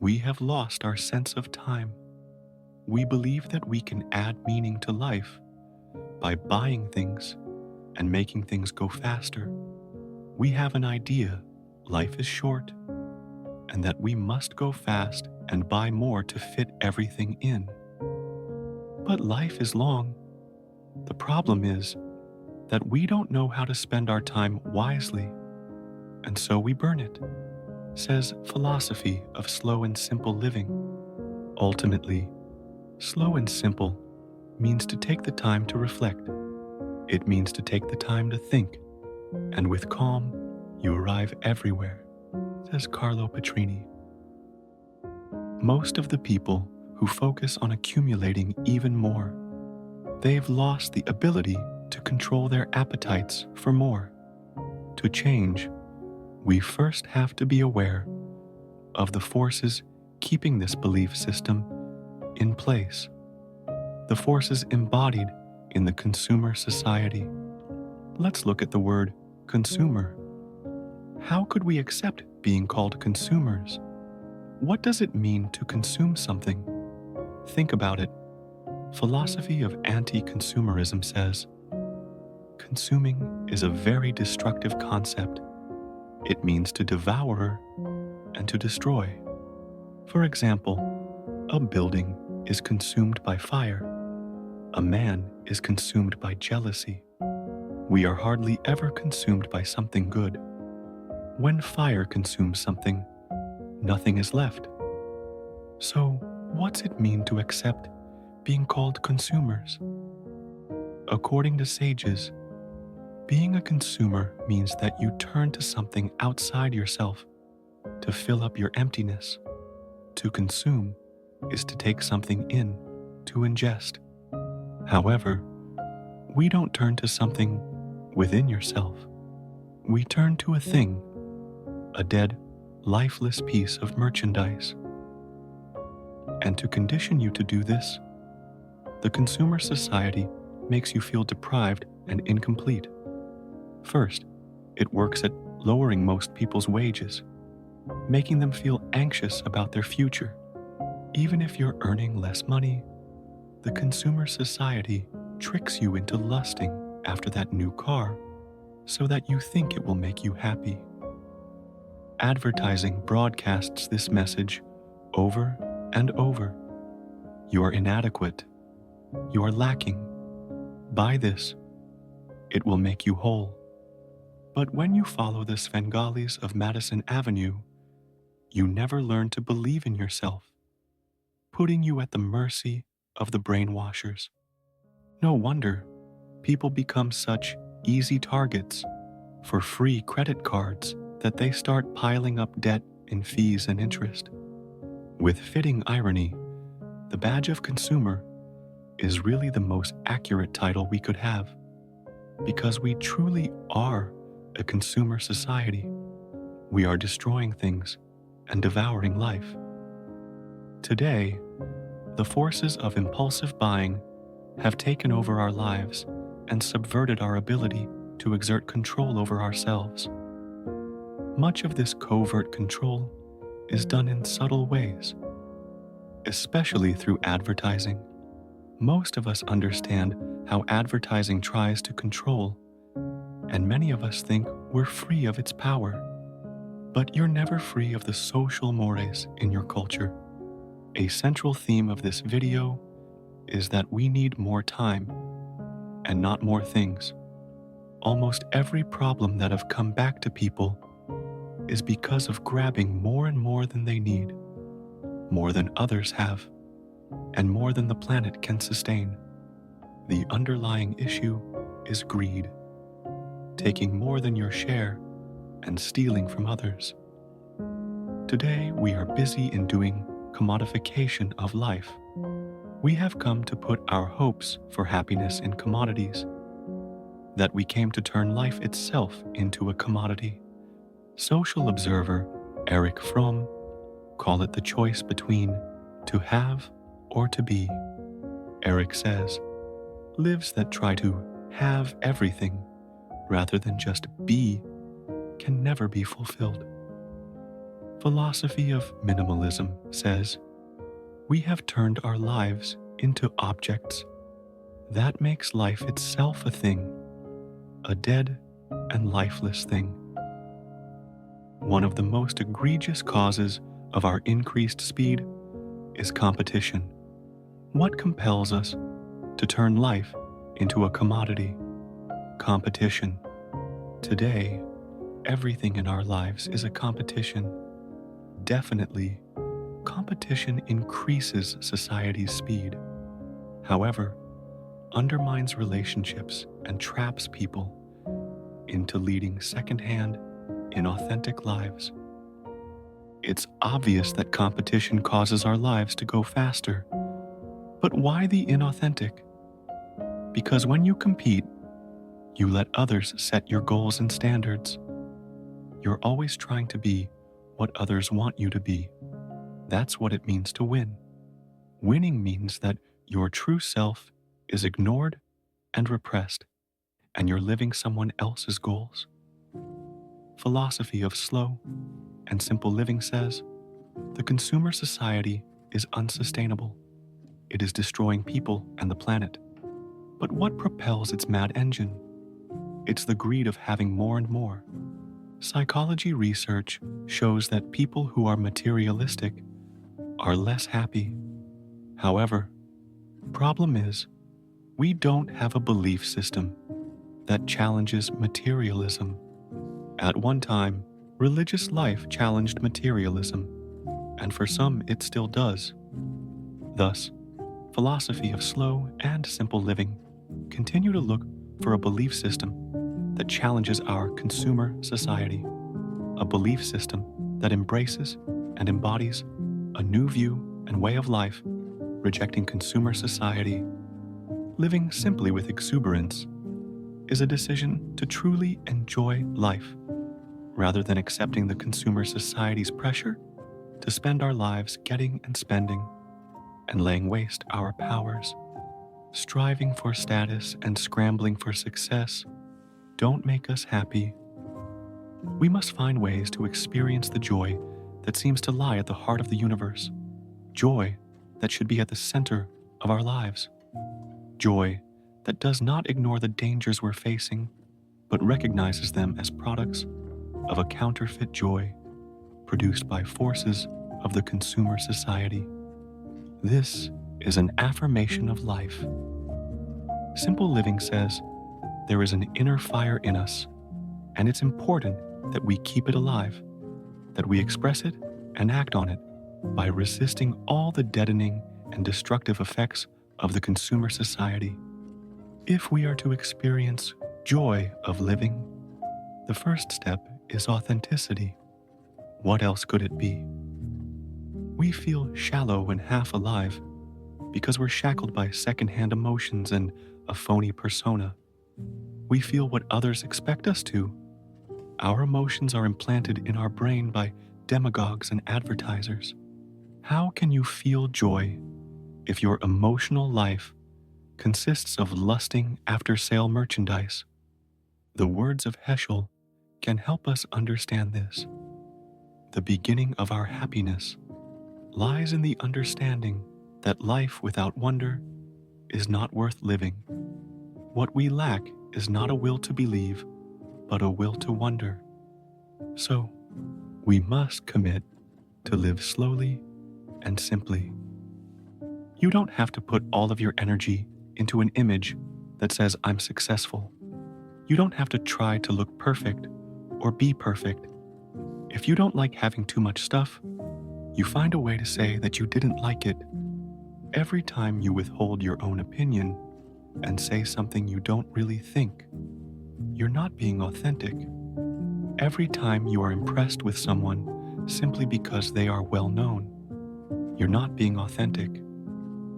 We have lost our sense of time. We believe that we can add meaning to life by buying things and making things go faster. We have an idea life is short and that we must go fast and buy more to fit everything in. But life is long. The problem is that we don't know how to spend our time wisely, and so we burn it, says Philosophy of Slow and Simple Living. Ultimately, slow and simple means to take the time to reflect. It means to take the time to think, and with calm, you arrive everywhere, says Carlo Petrini. Most of the people who focus on accumulating even more, they've lost the ability to control their appetites for more. To change, we first have to be aware of the forces keeping this belief system in place, the forces embodied in the consumer society. Let's look at the word consumer. How could we accept being called consumers? What does it mean to consume something? Think about it. Philosophy of anti-consumerism says, consuming is a very destructive concept. It means to devour and to destroy. For example, a building is consumed by fire. A man is consumed by jealousy. We are hardly ever consumed by something good. When fire consumes something, nothing is left. So, what's it mean to accept being called consumers? According to sages, being a consumer means that you turn to something outside yourself to fill up your emptiness. To consume is to take something in, to ingest. However, we don't turn to something within yourself. We turn to a thing, a dead, lifeless piece of merchandise. And to condition you to do this, the consumer society makes you feel deprived and incomplete. First, it works at lowering most people's wages, making them feel anxious about their future. Even if you're earning less money, the consumer society tricks you into lusting after that new car so that you think it will make you happy. Advertising broadcasts this message over and over. You are inadequate. You are lacking. Buy this. It will make you whole. But when you follow the Svengalis of Madison Avenue, you never learn to believe in yourself, putting you at the mercy of the brainwashers. No wonder people become such easy targets for free credit cards that they start piling up debt in fees and interest. With fitting irony, the badge of consumer is really the most accurate title we could have, because we truly are a consumer society. We are destroying things and devouring life. Today, the forces of impulsive buying have taken over our lives and subverted our ability to exert control over ourselves. Much of this covert control is done in subtle ways, especially through advertising. Most of us understand how advertising tries to control, and many of us think we're free of its power. But you're never free of the social mores in your culture. A central theme of this video is that we need more time and not more things. Almost every problem that have come back to people is because of grabbing more and more than they need, more than others have, and more than the planet can sustain. The underlying issue is greed, taking more than your share and stealing from others. Today, we are busy in doing commodification of life. We have come to put our hopes for happiness in commodities, that we came to turn life itself into a commodity. Social observer Erich Fromm call it the choice between to have or to be. Erich says, lives that try to have everything rather than just be can never be fulfilled. Philosophy of minimalism says, we have turned our lives into objects. That makes life itself a thing, a dead and lifeless thing. One of the most egregious causes of our increased speed is competition. What compels us to turn life into a commodity? Competition. Today, everything in our lives is a competition. Definitely, competition increases society's speed. However, undermines relationships and traps people into leading secondhand, inauthentic lives. It's obvious that competition causes our lives to go faster. But why the inauthentic? Because when you compete, you let others set your goals and standards. You're always trying to be what others want you to be. That's what it means to win. Winning means that your true self is ignored and repressed, and you're living someone else's goals. Philosophy of slow and simple living says, the consumer society is unsustainable. It is destroying people and the planet. But what propels its mad engine? It's the greed of having more and more. Psychology research shows that people who are materialistic are less happy. However, problem is, we don't have a belief system that challenges materialism. At one time, religious life challenged materialism, and for some it still does. Thus, philosophy of slow and simple living continue to look for a belief system that challenges our consumer society, a belief system that embraces and embodies a new view and way of life, rejecting consumer society. Living simply with exuberance is a decision to truly enjoy life, rather than accepting the consumer society's pressure to spend our lives getting and spending and laying waste our powers. Striving for status and scrambling for success don't make us happy. We must find ways to experience the joy that seems to lie at the heart of the universe, joy that should be at the center of our lives, joy that does not ignore the dangers we're facing, but recognizes them as products of a counterfeit joy produced by forces of the consumer society. This is an affirmation of life. Simple living says there is an inner fire in us, and it's important that we keep it alive, that we express it and act on it by resisting all the deadening and destructive effects of the consumer society. If we are to experience joy of living, the first step is authenticity. What else could it be? We feel shallow and half alive because we're shackled by secondhand emotions and a phony persona. We feel what others expect us to. Our emotions are implanted in our brain by demagogues and advertisers. How can you feel joy if your emotional life consists of lusting after sale merchandise? The words of Heschel can help us understand this. The beginning of our happiness lies in the understanding that life without wonder is not worth living. What we lack is not a will to believe, but a will to wonder. So, we must commit to live slowly and simply. You don't have to put all of your energy into an image that says, I'm successful. You don't have to try to look perfect or be perfect. If you don't like having too much stuff, you find a way to say that you didn't like it. Every time you withhold your own opinion and say something you don't really think, you're not being authentic. Every time you are impressed with someone simply because they are well known, you're not being authentic.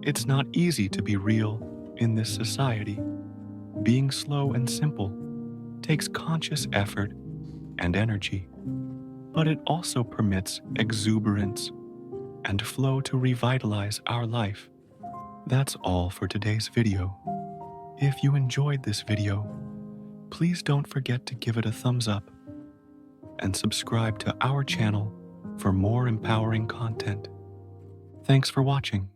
It's not easy to be real in this society. Being slow and simple takes conscious effort and energy, but it also permits exuberance and flow to revitalize our life. That's all for today's video. If you enjoyed this video, please don't forget to give it a thumbs up and subscribe to our channel for more empowering content. Thanks for watching.